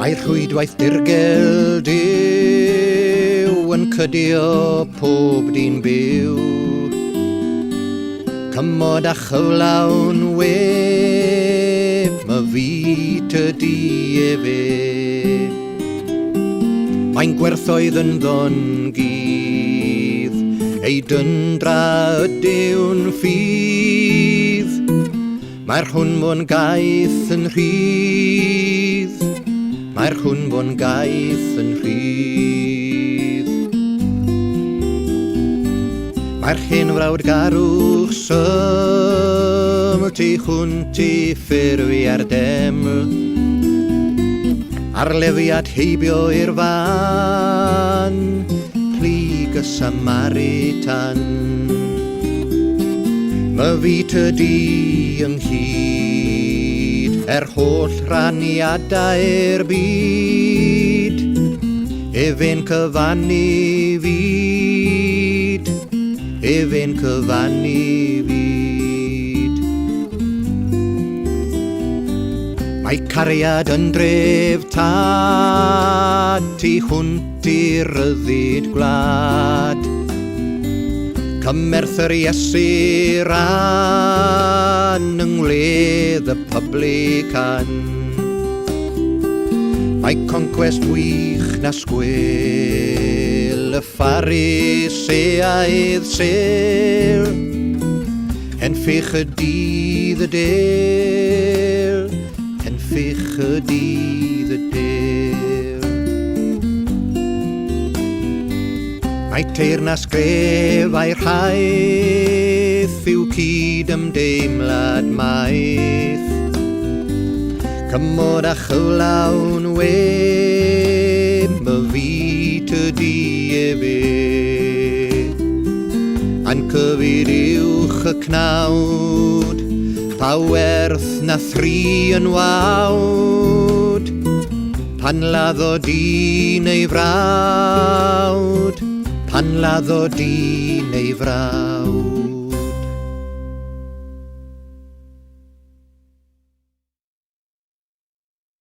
Mae rhwydwaith dirgel Duw yn cydio pob di'n byw. Cymod a chyflawn web, my fyd ydi e fe. Mae'n gwerthoedd yn ddongydd, ei dyndra ydyw'n ffydd. Mae'r hwnfon gaeth yn rhydd, mae'r hwnfon gaeth yn rhydd. Mae'r hen frawd garwch syml tu hwnt i ffurfi ar deml, ar lefiad heibio i'r fan, plyg y Samaritan. My fyd ydi ynghyd, holl raniadau'r byd, fe'n cyfannu fyd, fe'n cyfannu fyd. Mae cariad yn dref tad, tu hwnt i'r ryddid gwlad. Cymerth yr Iesu ran yng ngwledd y publican. Mae conquest wych na sgwyl, y Phariseaidd sel, en ffych y dydd y del, en ffych y dydd y del. Mae teyrnas gref a'i rhaeth yw cyd-ymdeimlad maith. Cymod a chyflawn web, my fyd ydi e fe. A'n cyfyd uwch y cnawd, pa werth na thri yn wawd, pan laddo dyn ei frawd, pan laddo dyn ei frawd.